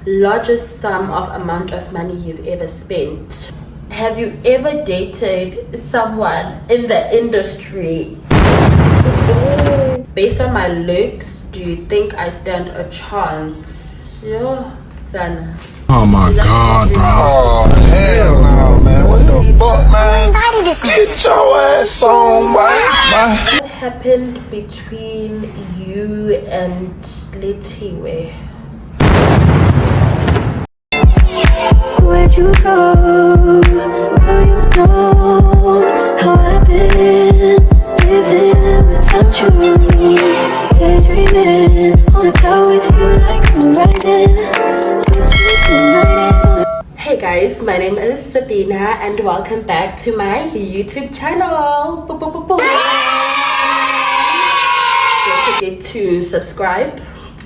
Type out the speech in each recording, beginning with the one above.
largest sum of amount of money you've ever spent. Have you ever dated someone in the industry? Based on my looks, do you think I stand a chance? Yeah, then. Oh my god, bro. Oh, hell no, man. What the fuck, man? Get your ass on, man. What happened between you and Letiwe? Where'd you go? Now you know how I've been living without you. Daydreaming on a cloud with you like horizon. Hey guys, my name is Sabina and welcome back to my YouTube channel. Don't forget to subscribe,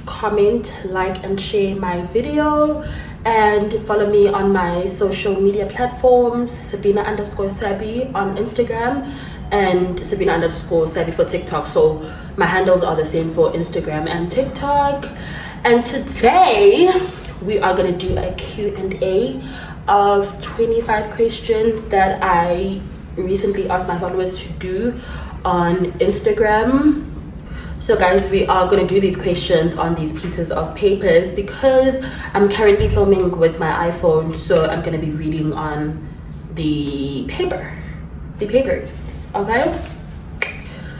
comment, like and share my video, and follow me on my social media platforms, Sabina_Sabi on Instagram and Sabina_Sabi for TikTok. So my handles are the same for Instagram and TikTok. And today we are going to do a Q&A of 25 questions that I recently asked my followers to do on Instagram. So guys, we are going to do these questions on these pieces of papers because I'm currently filming with my iPhone, so I'm going to be reading on the papers, okay?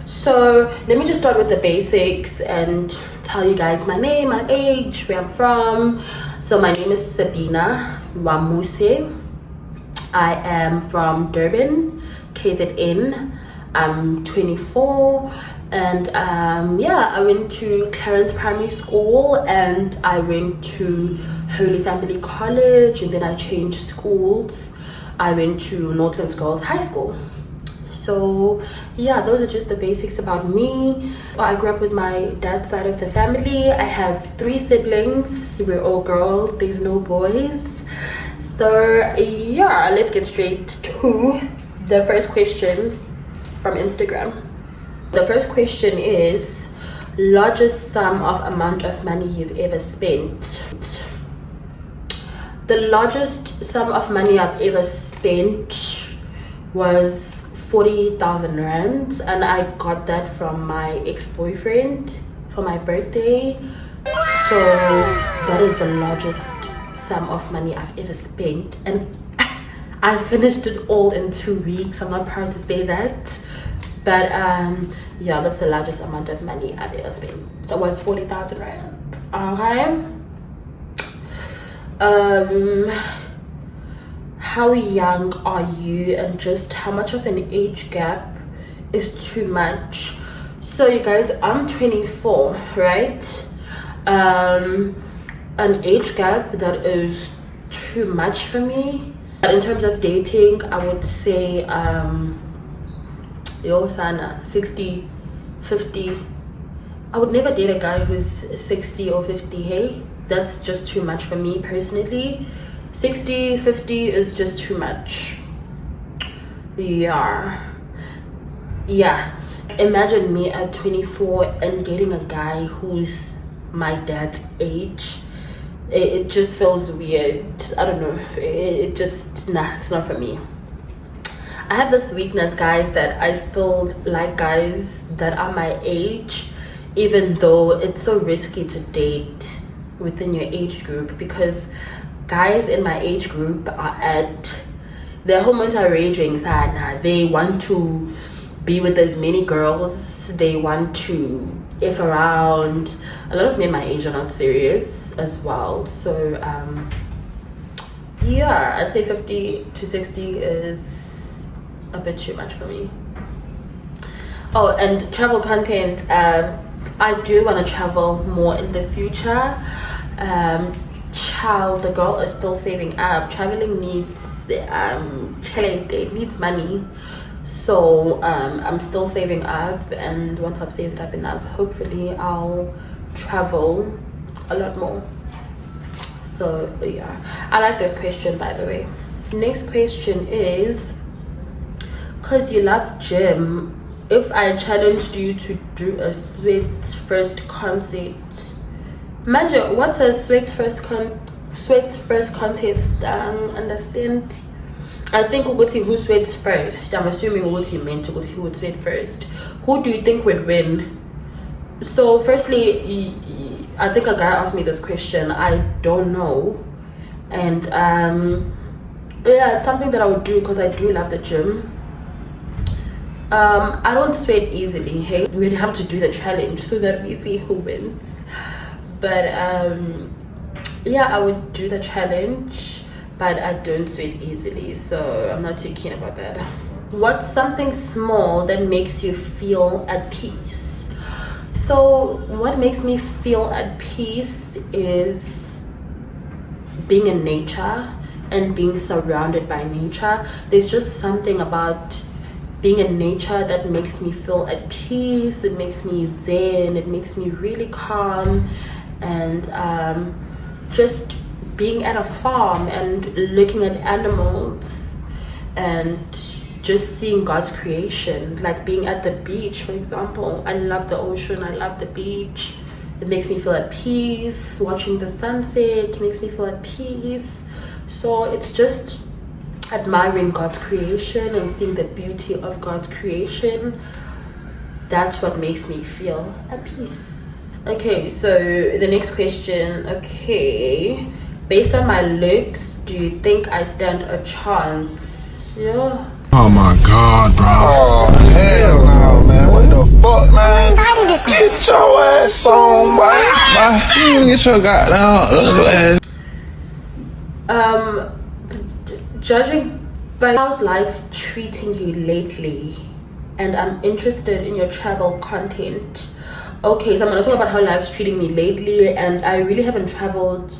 So let me just start with the basics and tell you guys my name, my age, where I'm from. So my name is Sabina Wamuse. I am from Durban, KZN. I'm 24 and yeah, I went to Clarence Primary School and I went to Holy Family College, and then I changed schools. I went to Northlands Girls High School. So yeah, those are just the basics about me. I grew up with my dad's side of the family. I have 3 siblings. We're all girls, there's no boys. So yeah, let's get straight to the first question from Instagram. The first question is, largest sum of amount of money you've ever spent. The largest sum of money I've ever spent was 40,000 rands, and I got that from my ex-boyfriend for my birthday. So that is the largest sum of money I've ever spent, and I finished it all in 2 weeks. I'm not proud to say that, but yeah, that's the largest amount of money I've ever spent. That was 40,000 rands. Okay. How young are you, and just how much of an age gap is too much? So you guys, I'm 24, right? An age gap that is too much for me. But in terms of dating, I would say sana 60, 50. I would never date a guy who's 60 or 50. Hey, that's just too much for me personally. 60, 50 is just too much. Yeah. Imagine me at 24 and getting a guy who's my dad's age. It just feels weird. I don't know. It just, nah, it's not for me. I have this weakness, guys, that I still like guys that are my age, even though it's so risky to date within your age group, because guys in my age group are at, their hormones are raging. They want to be with as many girls, they want to F around. A lot of men my age are not serious as well. So yeah, I'd say 50 to 60 is a bit too much for me. Oh, and travel content, I do want to travel more in the future. The girl is still saving up. Traveling needs it needs money, so I'm still saving up, and once I've saved up enough, hopefully I'll travel a lot more. So yeah, I like this question, by the way. Next question is, because you love gym, if I challenged you to do a sweat first concert, imagine what's a sweat first sweats first contest, understand? I think ukuthi who sweats first. I'm assuming ukuthi meant to who would sweat first. Who do you think would win? So firstly, I think a guy asked me this question. I don't know. And yeah, it's something that I would do because I do love the gym. I don't sweat easily, hey? We'd have to do the challenge so that we see who wins. But yeah, I would do the challenge, but I don't sweat easily, so I'm not too keen about that. What's something small that makes you feel at peace? So what makes me feel at peace is being in nature and being surrounded by nature. There's just something about being in nature that makes me feel at peace. It makes me zen, it makes me really calm. And just being at a farm and looking at animals and just seeing God's creation, like being at the beach, for example. I love the ocean, I love the beach. It makes me feel at peace. Watching the sunset makes me feel at peace. So it's just admiring God's creation and seeing the beauty of God's creation. That's what makes me feel at peace. Okay, so the next question. Okay, based on my looks, do you think I stand a chance? Yeah. Oh my God, bro. Oh, hell no, man. What the fuck, man? Get your ass on, man. Get your goddamn ass. Judging by how's life treating you lately, and I'm interested in your travel content. Okay, so I'm gonna talk about how life's treating me lately, and I really haven't traveled.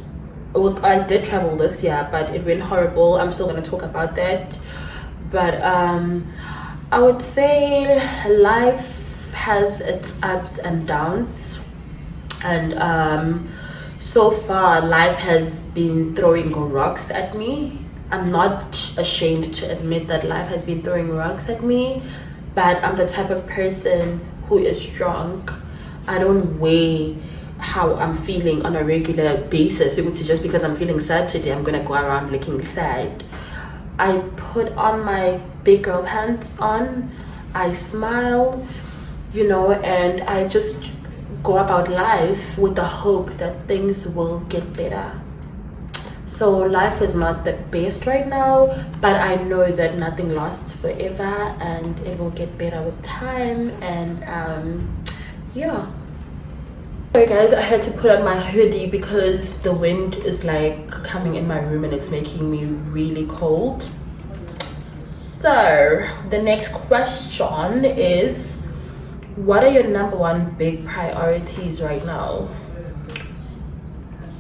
Well, I did travel this year, but it went horrible. I'm still gonna talk about that. But I would say life has its ups and downs, and so far life has been throwing rocks at me. I'm not ashamed to admit that life has been throwing rocks at me, but I'm the type of person who is strong. I don't weigh how I'm feeling on a regular basis. Just because I'm feeling sad today, I'm gonna go around looking sad. I put on my big girl pants on, I smile, you know, and I just go about life with the hope that things will get better. So life is not the best right now, but I know that nothing lasts forever and it will get better with time. And yeah. Sorry guys, I had to put on my hoodie because the wind is like coming in my room and it's making me really cold. So the next question is, what are your #1 big priorities right now?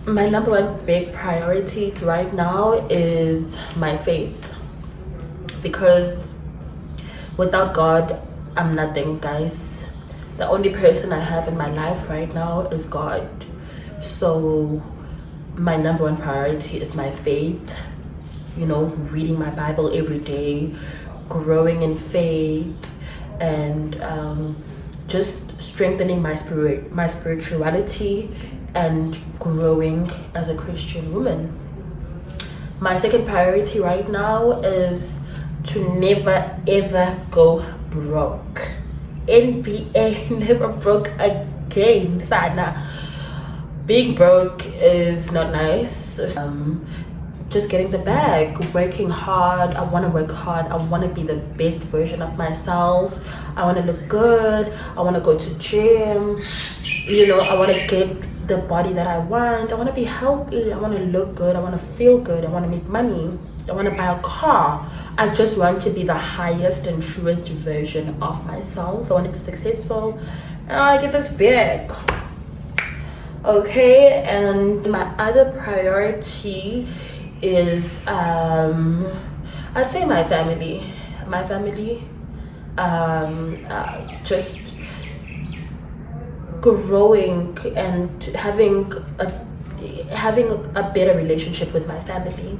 My #1 big priorities right now is my faith, because without God I'm nothing, guys. The only person I have in my life right now is God. So my #1 priority is my faith, you know, reading my Bible every day, growing in faith, and just strengthening my spirituality and growing as a Christian woman. My second priority right now is to never ever go broke. NBA, never broke again, Sana. Being broke is not nice. Just getting the bag, working hard. I want to work hard. I want to be the best version of myself. I want to look good. I want to go to gym. You know, I want to get the body that I want. I want to be healthy. I want to look good. I want to feel good. I want to make money. I want to buy a car. I just want to be the highest and truest version of myself. I want to be successful. And I want to get this bag. Okay, and my other priority is I'd say my family. Just growing and having a better relationship with my family.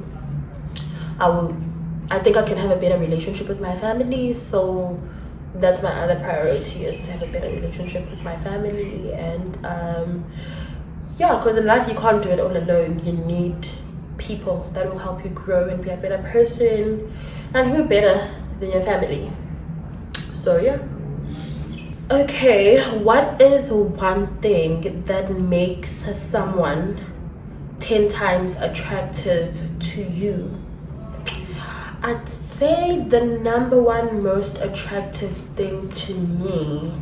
I think I can have a better relationship with my family, so that's my other priority, is to have a better relationship with my family. And yeah, because in life you can't do it all alone. You need people that will help you grow and be a better person, and who better than your family. So yeah. Okay, what is one thing that makes someone 10 times attractive to you? I'd say the number one most attractive thing to me,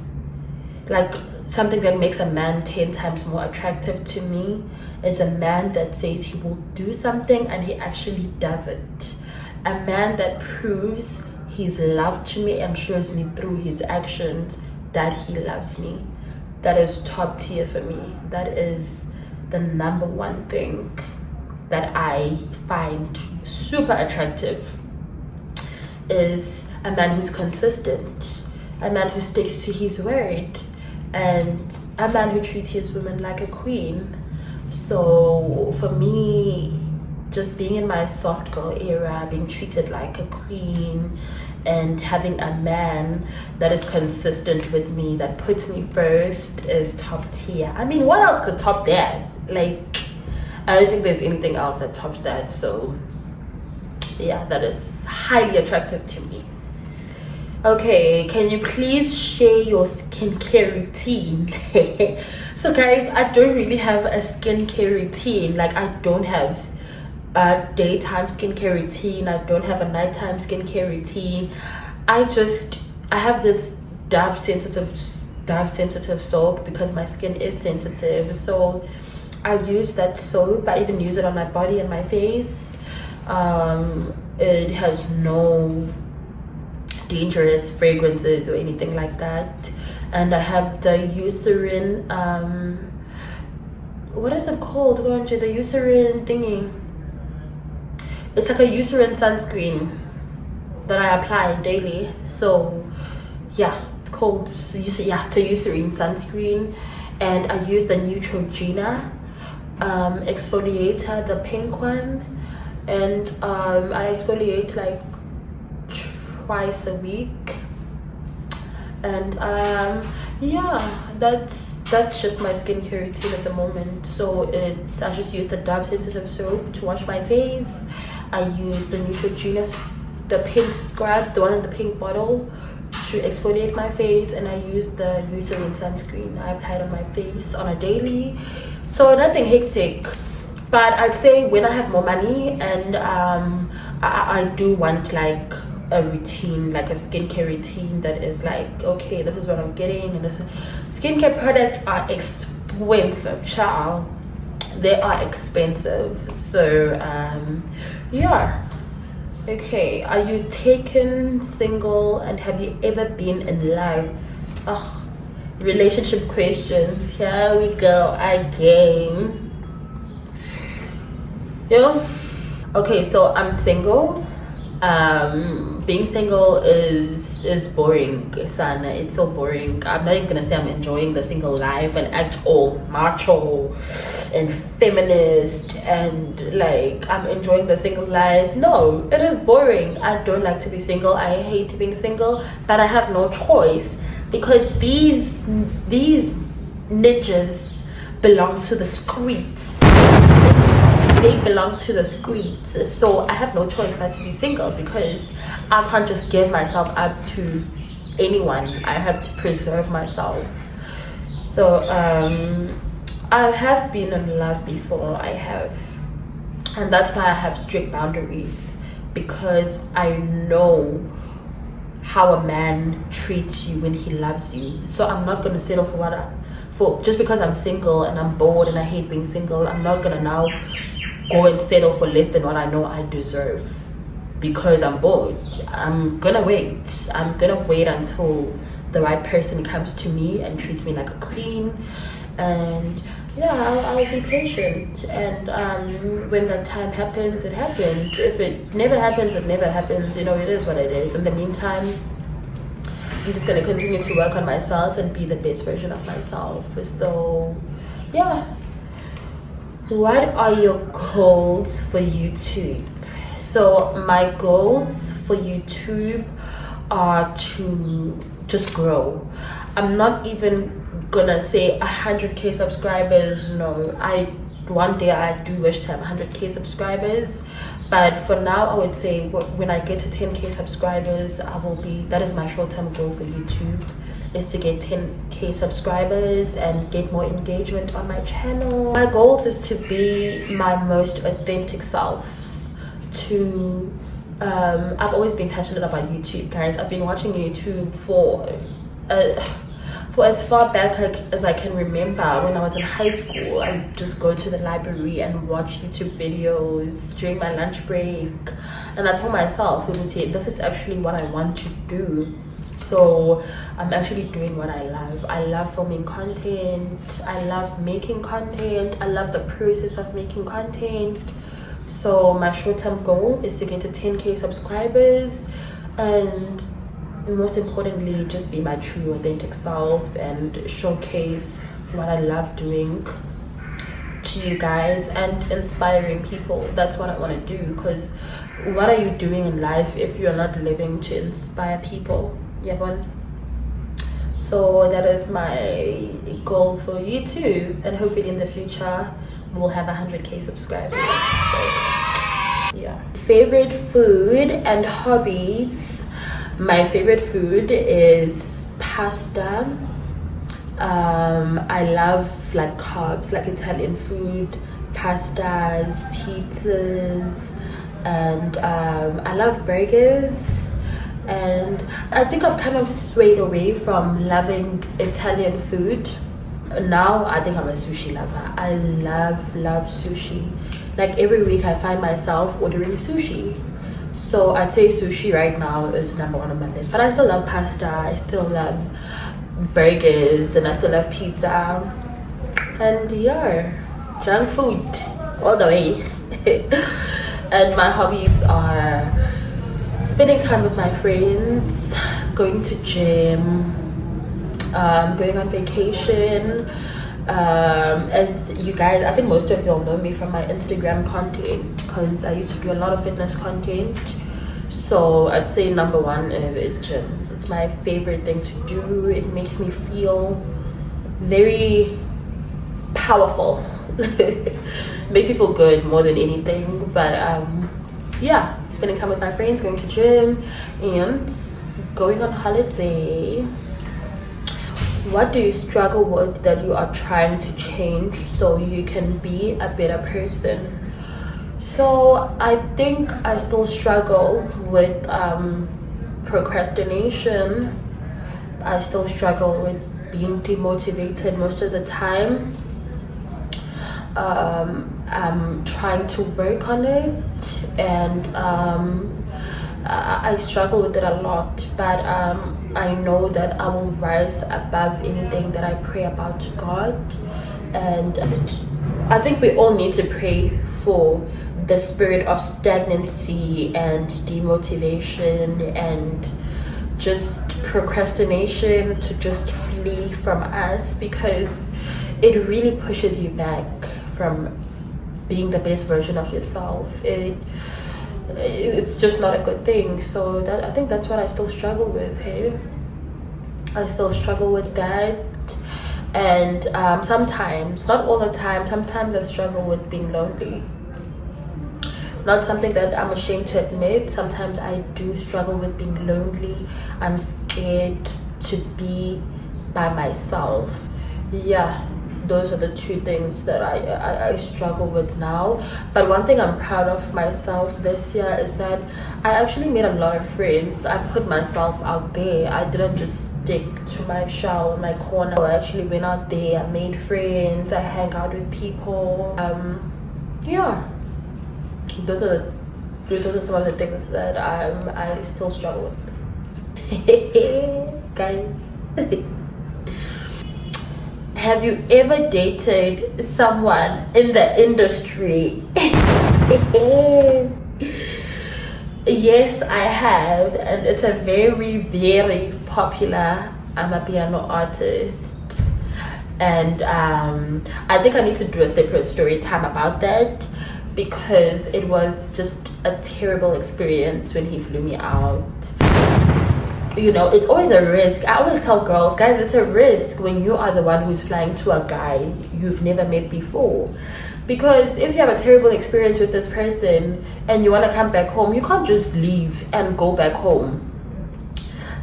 like something that makes a man 10 times more attractive to me, is a man that says he will do something and he actually does it. A man that proves his love to me and shows me through his actions that he loves me. That is top tier for me. That is the number one thing that I find super attractive, is a man who's consistent, a man who sticks to his word, and a man who treats his woman like a queen. So for me, just being in my soft girl era, being treated like a queen, and having a man that is consistent with me, that puts me first, is top tier. I mean, what else could top that? Like, I don't think there's anything else that tops that. So yeah, that is highly attractive to me. Okay, can you please share your skincare routine? So guys, I don't really have a skincare routine. Like, I don't have a daytime skincare routine. I don't have a nighttime skincare routine. I have this Dove sensitive soap because my skin is sensitive. So I use that soap. I even use it on my body and my face. It has no dangerous fragrances or anything like that. And I have the Eucerin, what is it called? The Eucerin thingy. It's like a Eucerin sunscreen that I apply daily. So yeah, it's called, it's a Eucerin sunscreen. And I use the Neutrogena exfoliator, the pink one. And I exfoliate like twice a week. And yeah, that's just my skincare routine at the moment. So I just use the Dove sensitive soap to wash my face. I use the Neutrogena, the pink scrub, the one in the pink bottle, to exfoliate my face. And I use the Eucerin sunscreen. I apply it on my face on a daily. So nothing hectic. But I'd say when I have more money and I do want like a routine, like a skincare routine that is like, okay, this is what I'm getting, and this skincare products are expensive, child. They are expensive. So yeah. Okay, are you taken, single, and have you ever been in love? Oh, relationship questions. Here we go again. Yeah. Okay, so I'm single. Being single is boring, Sana. It's so boring. I'm not even gonna say I'm enjoying the single life and act all macho and feminist and like I'm enjoying the single life. No, it is boring. I don't like to be single. I hate being single, but I have no choice because these ninjas belong to the streets. They belong to the streets, so I have no choice but to be single because I can't just give myself up to anyone. I have to preserve myself. So I have been in love before. I have, and that's why I have strict boundaries, because I know how a man treats you when he loves you. So I'm not gonna settle for just because I'm single and I'm bored and I hate being single. I'm not gonna now go and settle for less than what I know I deserve because I'm bored. I'm gonna wait. I'm gonna wait until the right person comes to me and treats me like a queen. And yeah, I'll be patient. And when the time happens, it happens. If it never happens, it never happens. You know, it is what it is. In the meantime, I'm just gonna continue to work on myself and be the best version of myself. So yeah. What are your goals for YouTube? So my goals for YouTube are to just grow. I'm not even gonna say 100k subscribers. No, I one day I do wish to have 100k subscribers, but for now I would say when I get to 10k subscribers, that is my short-term goal for YouTube, is to get 10k subscribers and get more engagement on my channel. My goal is to be my most authentic self. I've always been passionate about YouTube, guys. I've been watching YouTube for as far back as I can remember. When I was in high school, I would just go to the library and watch YouTube videos during my lunch break, and I told myself, this is actually what I want to do. So I'm actually doing what I love. I love filming content, I love making content, I love the process of making content. So my short-term goal is to get to 10k subscribers, and most importantly, just be my true authentic self and showcase what I love doing to you guys and inspiring people. That's what I want to do, because what are you doing in life if you're not living to inspire people? Yeah, so that is my goal for YouTube, and hopefully in the future we'll have 100k subscribers. So yeah. Favorite food and hobbies. My favorite food is pasta. I love like carbs, like Italian food, pastas, pizzas, and I love burgers. And I think I've kind of swayed away from loving Italian food. Now I think I'm a sushi lover. I love sushi. Like every week I find myself ordering sushi. So I'd say sushi right now is #1 on my list. But I still love pasta, I still love burgers, and I still love pizza. And yeah, junk food all the way. And my hobbies are spending time with my friends, going to gym, going on vacation. As you guys, I think most of y'all know me from my Instagram content, because I used to do a lot of fitness content. So I'd say #1 is gym. It's my favorite thing to do. It makes me feel very powerful. Makes me feel good more than anything. But yeah, spending time with my friends, going to gym, and going on holiday. What do you struggle with that you are trying to change so you can be a better person? So I think I still struggle with procrastination. I still struggle with being demotivated most of the time. I'm trying to work on it, and I struggle with it a lot, but I know that I will rise above anything that I pray about to God. And I think we all need to pray for the spirit of stagnancy and demotivation and just procrastination to just flee from us, because it really pushes you back from being the best version of yourself. It's just not a good thing. So I think that's what I still struggle with. Hey, I still struggle with that. And sometimes, not all the time, sometimes I struggle with being lonely. Not something that I'm ashamed to admit. Sometimes I do struggle with being lonely. I'm scared to be by myself. Yeah, those are the two things that I struggle with now. But one thing I'm proud of myself this year is that I actually made a lot of friends. I put myself out there. I didn't just stick to my shell in my corner. I actually went out there, I made friends, I hang out with people. Yeah, those are some of the things that I still struggle with. Guys. Have you ever dated someone in the industry? Yes, I have, and it's a very, very popular. I'm a piano artist, and I think I need to do a separate story time about that, because it was just a terrible experience when he flew me out. You know, it's always a risk. I always tell girls, guys, it's a risk when you are the one who's flying to a guy you've never met before. Because if you have a terrible experience with this person and you want to come back home, you can't just leave and go back home.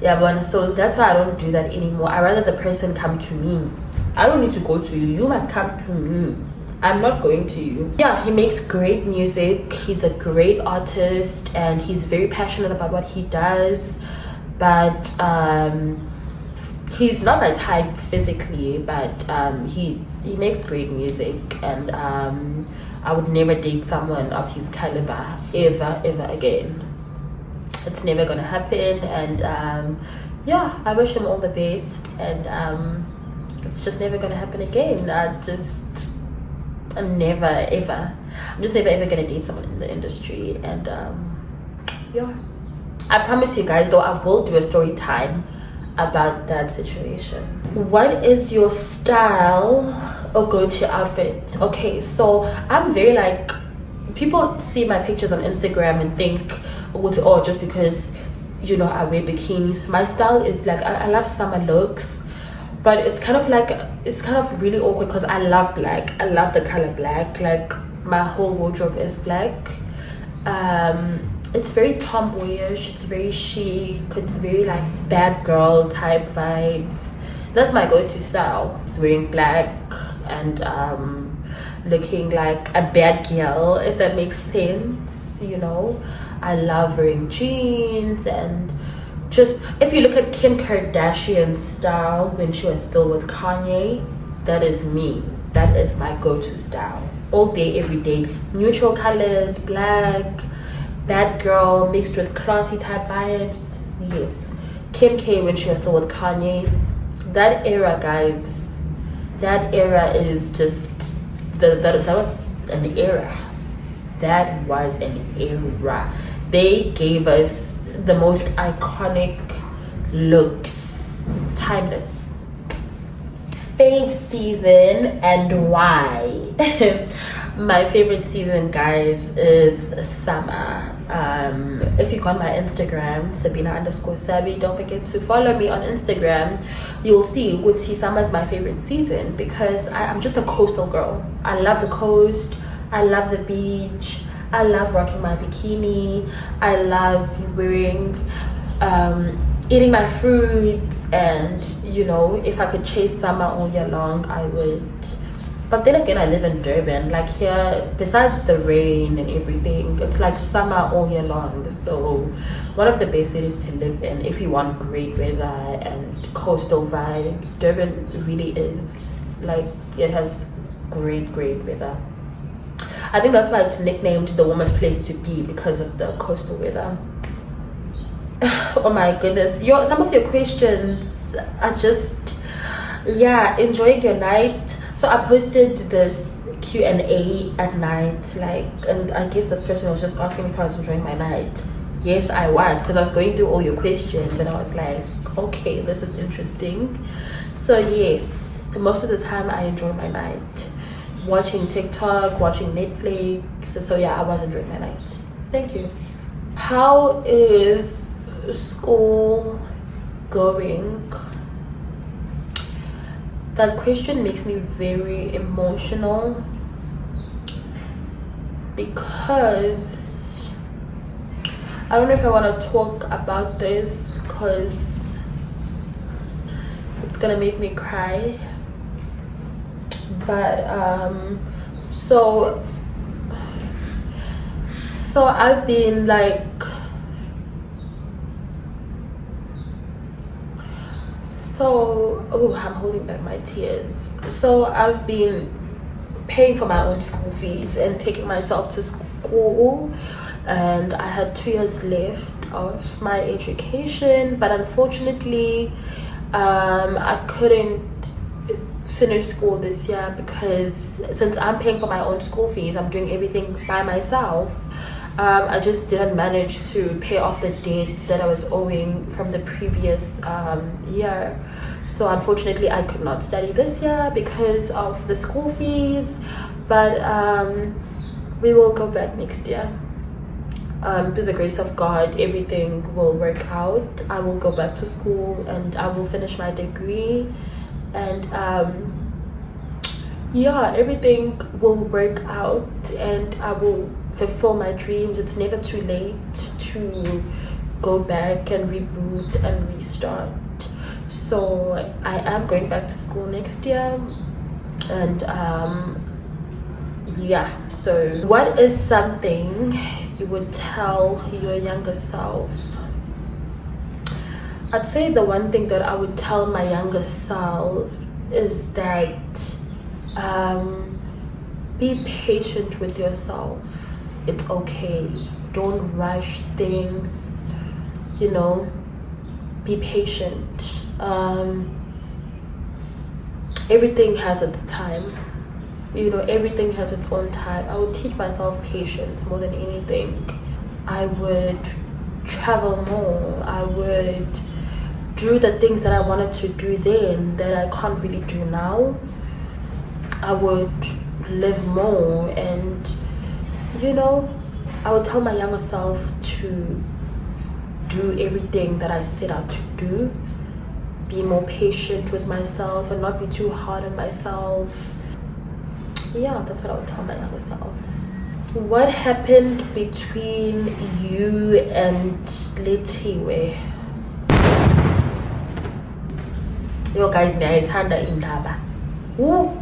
Yeah, but so that's why I don't do that anymore. I rather the person come to me. I don't need to go to you. You must come to me. I'm not going to you. Yeah, he makes great music. He's a great artist and he's very passionate about what he does. But he's not my type physically, but he makes great music, and I would never date someone of his caliber ever again. It's never gonna happen, and yeah, I wish him all the best, and it's just never gonna happen again. I'm just never ever gonna date someone in the industry, and yeah. I promise you guys though, I will do a story time about that situation. What is your style or go-to outfit? Okay, so I'm very like, people see my pictures on Instagram and think, oh, just because, you know, I wear bikinis. My style is like, I love summer looks, but it's kind of really awkward because I love black. I love the color black. Like my whole wardrobe is black. It's very tomboyish, it's very chic, it's very like bad girl type vibes. That's my go-to style. It's wearing black and looking like a bad girl, if that makes sense, you know. I love wearing jeans, and just, if you look at Kim Kardashian's style when she was still with Kanye, that is me. That is my go-to style. All day, every day. Neutral colors, black, bad girl mixed with classy type vibes. Yes, Kim K when she was still with Kanye. That era, guys, that era is just that was an era. That was an era. They gave us the most iconic looks, timeless. Fave season and why? My favorite season, guys, is summer. If you go on my Instagram, Sabina_Sabi, don't forget to follow me on Instagram. You'll see Gucci summer is my favorite season because I'm just a coastal girl. I love the coast. I love the beach. I love rocking my bikini. I love wearing, eating my fruits, and you know, if I could chase summer all year long, I would. But then again, I live in Durban. Like here, besides the rain and everything, it's like summer all year long. So one of the best cities to live in if you want great weather and coastal vibes. Durban really is, like, it has great weather. I think that's why it's nicknamed the warmest place to be, because of the coastal weather. Oh my goodness, some of your questions are just, yeah, enjoying your night. So I posted this Q&A at night, like, and I guess this person was just asking if I was enjoying my night. Yes, I was, because I was going through all your questions and I was like, okay, this is interesting. So yes, most of the time I enjoy my night, watching TikTok, watching Netflix. So yeah, I was enjoying my night. Thank you. How is school going? That question makes me very emotional because I don't know if I want to talk about this because it's gonna make me cry. But so I've been like, I'm holding back my tears. So I've been paying for my own school fees and taking myself to school, and I had 2 years left of my education, but unfortunately I couldn't finish school this year because since I'm paying for my own school fees, I'm doing everything by myself. I just didn't manage to pay off the debt that I was owing from the previous year. So unfortunately I could not study this year because of the school fees, but we will go back next year. Through the grace of God, everything will work out. I will go back to school and I will finish my degree, and yeah, everything will work out and I will fulfill my dreams. It's never too late to go back and reboot and restart. So I am going back to school next year, and yeah. So what is something you would tell your younger self? I'd say the one thing that I would tell my younger self is that be patient with yourself. It's okay. Don't rush things, you know. Be patient. Everything has its time, you know. Everything has its own time. I would teach myself patience more than anything. I would travel more. I would do the things that I wanted to do then that I can't really do now. I would live more, and you know, I would tell my younger self to do everything that I set out to do. Be more patient with myself and not be too hard on myself. Yeah, that's what I would tell my younger self. What happened between you and Letiwe? Yo guys, niyayithanda indaba. Woo!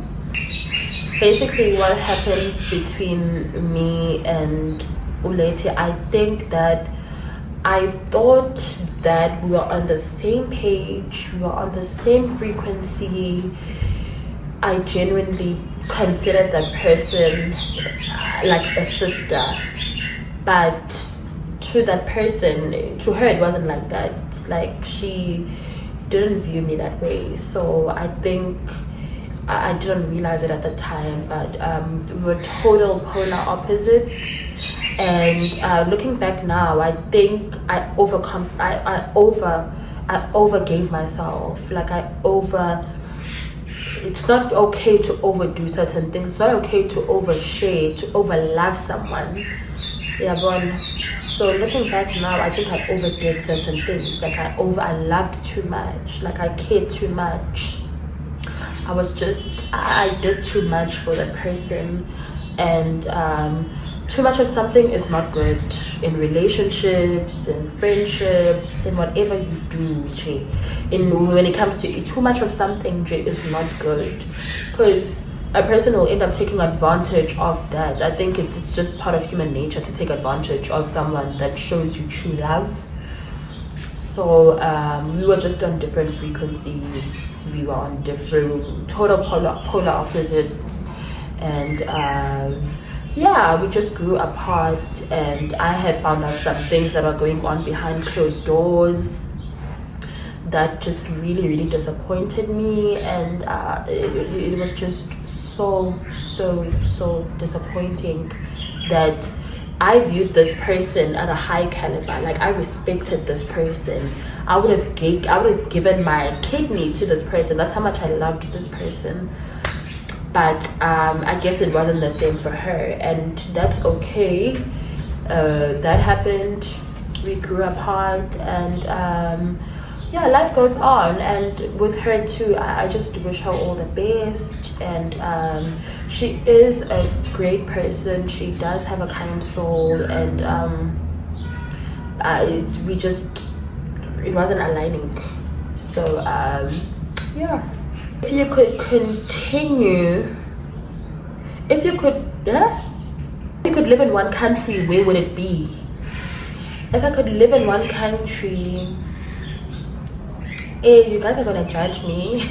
Basically, what happened between me and Uleti, I think that I thought that we were on the same page, we were on the same frequency. I genuinely considered that person like a sister, but to that person, to her, it wasn't like that. Like, she didn't view me that way. So I think I didn't realize it at the time, but we were total polar opposites. And looking back now, I think I overgave myself. Like, it's not okay to overdo certain things. It's not okay to overshare, to overlove someone. Yeah, but so looking back now, I think I overdid certain things. Like, I loved too much. Like, I cared too much. I did too much for that person, and too much of something is not good in relationships and friendships and whatever you do, Jay. When it comes to too much of something, Jay, is not good, because a person will end up taking advantage of that. I think it's just part of human nature to take advantage of someone that shows you true love. So we were just on different frequencies. We were on different total polar opposites, and yeah, we just grew apart, and I had found out some things that were going on behind closed doors that just really disappointed me, and it was just so disappointing that I viewed this person at a high caliber. Like, I respected this person. I would have given my kidney to this person. That's how much I loved this person. But I guess it wasn't the same for her, and that's okay. That happened. We grew apart, and yeah, life goes on. And with her too, I just wish her all the best. And she is a great person. She does have a kind soul, and it wasn't aligning. So yeah. If you could live in one country, where would it be? If I could live in one country, you guys are gonna judge me.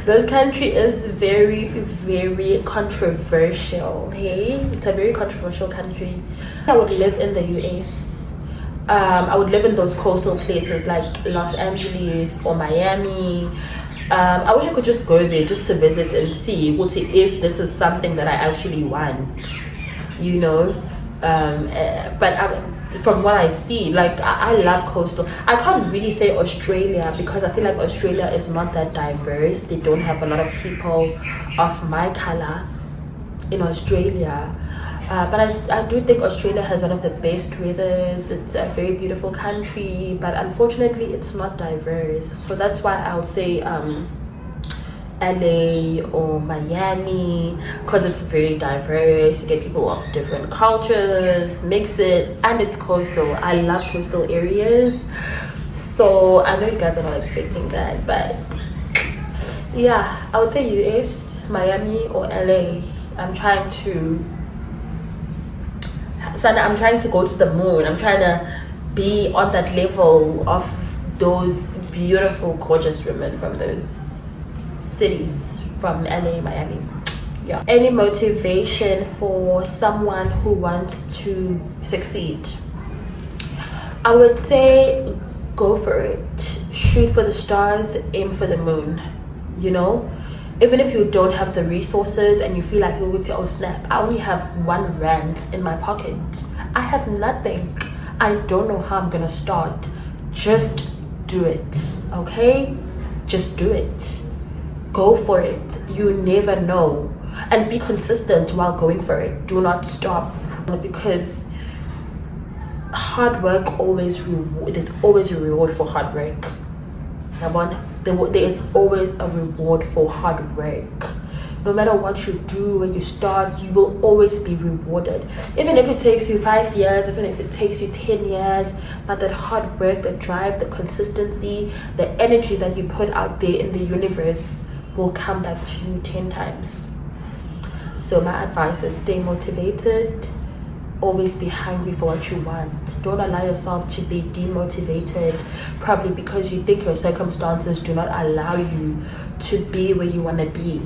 This country is very controversial. Hey, it's a very controversial country. I would live in the US. I would live in those coastal places like Los Angeles or Miami. I wish I could just go there just to visit and see if this is something that I actually want, you know. But from what I see, like, I love coastal. I can't really say Australia, because I feel like Australia is not that diverse. They don't have a lot of people of my color in Australia. But I do think Australia has one of the best weathers. It's a very beautiful country, but unfortunately it's not diverse. So that's why I'll say LA or Miami, because it's very diverse. You get people of different cultures, mix it, and it's coastal. I love coastal areas, so I know you guys are not expecting that, but yeah, I would say US, Miami or LA. I'm trying to go to the moon. I'm trying to be on that level of those beautiful, gorgeous women from those cities, from LA, Miami. Yeah. Any motivation for someone who wants to succeed? I would say go for it. Shoot for the stars, aim for the moon. You know, even if you don't have the resources and you feel like you would say, oh snap, I only have R1 in my pocket, I have nothing, I don't know how I'm gonna start, just do it. Okay, just do it. Go for it. You never know. And be consistent while going for it. Do not stop, because hard work always there's always a reward for hard work. There is always a reward for hard work. No matter what you do, when you start, you will always be rewarded. Even if it takes you 5 years, even if it takes you 10 years, but that hard work, the drive, the consistency, the energy that you put out there in the universe will come back to you 10 times. So my advice is stay motivated. Always be hungry for what you want. Don't allow yourself to be demotivated, probably because you think your circumstances do not allow you to be where you want to be,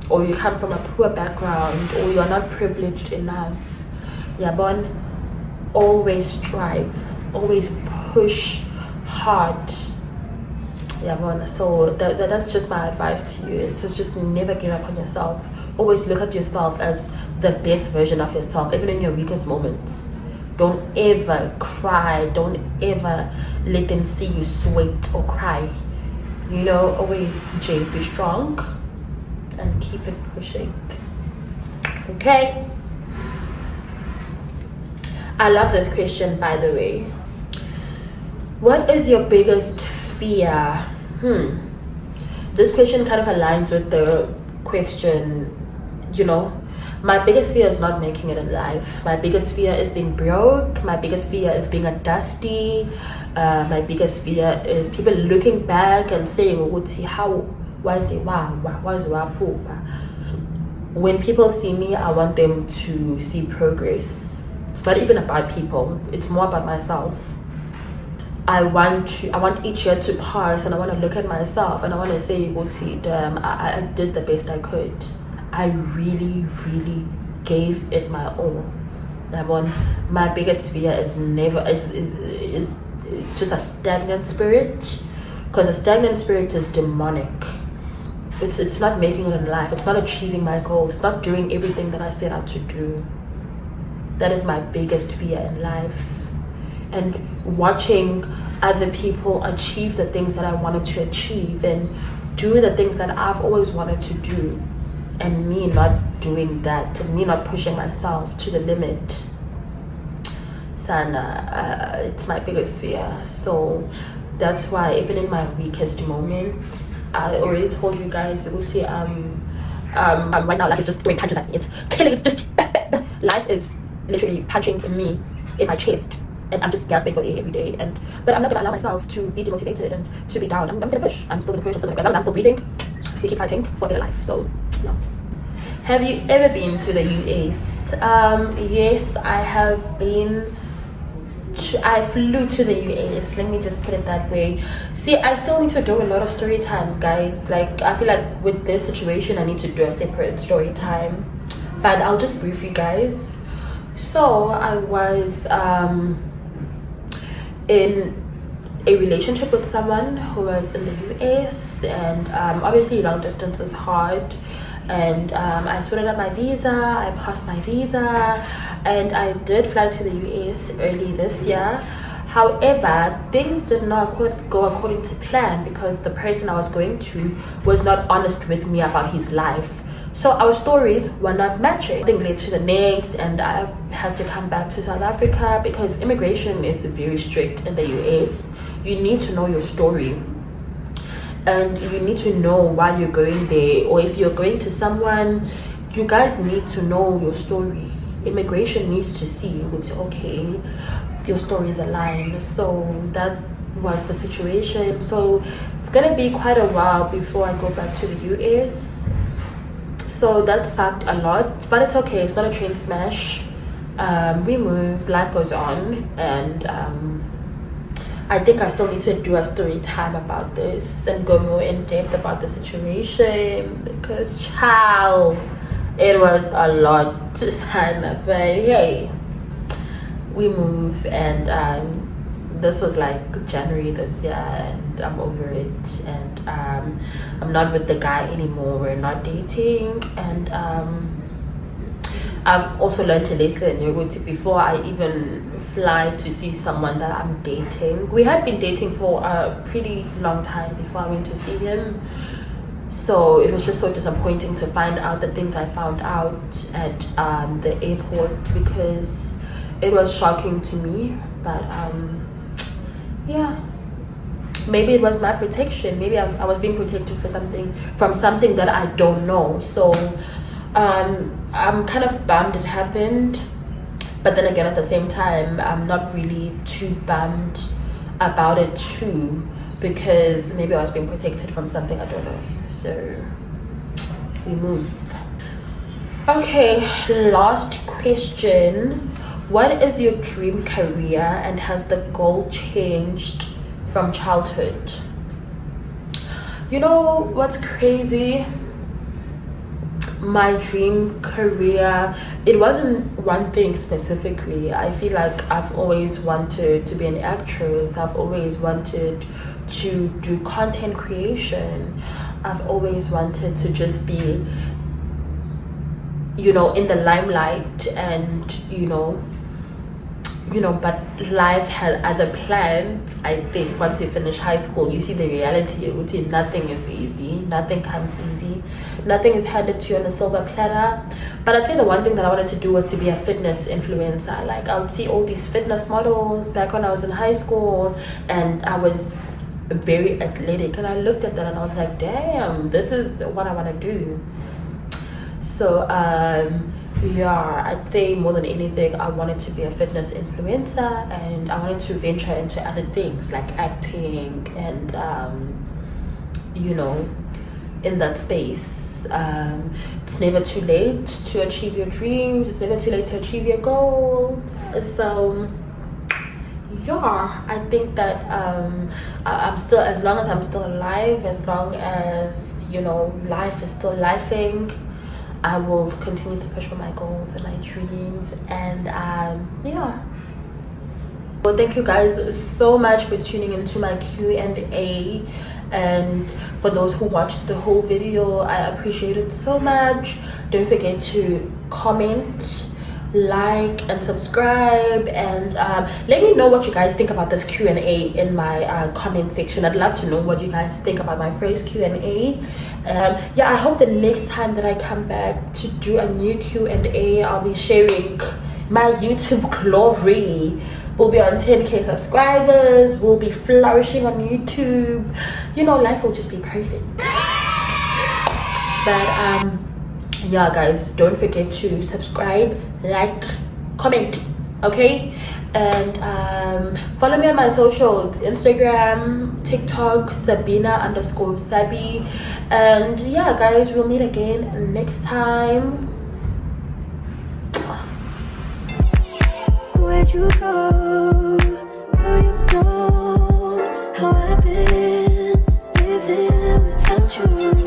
or you come from a poor background, or you are not privileged enough. Yabon, always strive, always push hard. Yabon. So that's just my advice to you, is to just never give up on yourself. Always look at yourself as the best version of yourself, even in your weakest moments. Don't ever cry. Don't ever let them see you sweat or cry. You know, always be strong and keep it pushing. Okay. I love this question, by the way. What is your biggest fear? This question kind of aligns with the question, you know. My biggest fear is not making it in life. My biggest fear is being broke. My biggest fear is being a dusty. My biggest fear is people looking back and saying, why is it when people see me, I want them to see progress. It's not even about people, it's more about myself. I want each year to pass, and I want to look at myself and I want to say, damn, I did the best I could. I really gave it my all. My biggest fear is it's just a stagnant spirit, because a stagnant spirit is demonic. It's not making it in life. It's not achieving my goals. It's not doing everything that I set out to do. That is my biggest fear in life. And watching other people achieve the things that I wanted to achieve and do the things that I've always wanted to do, and me not doing that, and me not pushing myself to the limit. Sana, it's my biggest fear. So that's why even in my weakest moments, I already told you guys, right now life is just throwing punches at me. It's killing. It's just life is literally punching me in my chest, and I'm just gasping for air every day. But I'm not gonna allow myself to be demotivated and to be down. I'm gonna push. I'm still gonna push. As long as I'm still breathing, we keep fighting for a better life. So no. Have you ever been to the US? Yes, I have been. I flew to the US. Let me just put it that way. See, I still need to do a lot of story time, guys. Like, I feel like with this situation I need to do a separate story time, but I'll just brief you guys. So I was in a relationship with someone who was in the US, and obviously long distance is hard. And I sorted out my visa, I passed my visa, and I did fly to the US early this year. However, things did not go according to plan, because the person I was going to was not honest with me about his life. So our stories were not matching. One thing led to the next, and I had to come back to South Africa because immigration is very strict in the US. You need to know your story. and you need to know why you're going there, or if you're going to someone, you guys need to know your story. Immigration needs to see it's okay, your story is aligned. So that was the situation. So it's gonna be quite a while before I go back to the US. So that sucked a lot, but it's okay. It's not a train smash. We move, life goes on, and I think I still need to do a story time about this and go more in depth about the situation, because child, it was a lot to sign up. But hey, we move, and this was like January this year, and I'm over it, and I'm not with the guy anymore. We're not dating, and I've also learned a lesson. You're going to, before I even fly to see someone that I'm dating, we had been dating for a pretty long time before I went to see him. So it was just so disappointing to find out the things I found out at the airport, because it was shocking to me. But yeah, maybe it was my protection. Maybe I was being protected for something, from something that I don't know. So I'm kind of bummed it happened, but then again, at the same time, I'm not really too bummed about it too, because maybe I was being protected from something I don't know. So we move. Okay, last question. What is your dream career, and has the goal changed from childhood? You know what's crazy? My dream career, it wasn't one thing specifically. I feel like I've always wanted to be an actress. I've always wanted to do content creation. I've always wanted to just be, you know, in the limelight, and you know, but life had other plans. I think once you finish high school, you see the reality. Nothing is easy, nothing comes easy, nothing is handed to you on a silver platter. But I'd say the one thing that I wanted to do was to be a fitness influencer. Like, I would see all these fitness models back when I was in high school, and I was very athletic, and I looked at that and I was like, damn, this is what I want to do. So yeah, I'd say more than anything, I wanted to be a fitness influencer, and I wanted to venture into other things like acting and you know, in that space. It's never too late to achieve your dreams. It's never too late to achieve your goals. So yeah, I think that I'm still, as long as I'm still alive, as long as, you know, life is still lifing, I will continue to push for my goals and my dreams. And yeah, well, thank you guys so much for tuning into my Q&A, and for those who watched the whole video, I appreciate it so much. Don't forget to comment, like, and subscribe, and let me know what you guys think about this Q&A in my comment section. I'd love to know what you guys think about my first Q&A. Yeah, I hope the next time that I come back to do a new Q&A, I'll be sharing my YouTube glory. We'll be on 10K subscribers, we'll be flourishing on YouTube, you know, life will just be perfect. But yeah guys, don't forget to subscribe, like, comment, okay? And follow me on my socials, Instagram, TikTok, Sabina_Sabi. And yeah guys, we'll meet again next time. Where'd you go? Now you know how I've been living without you.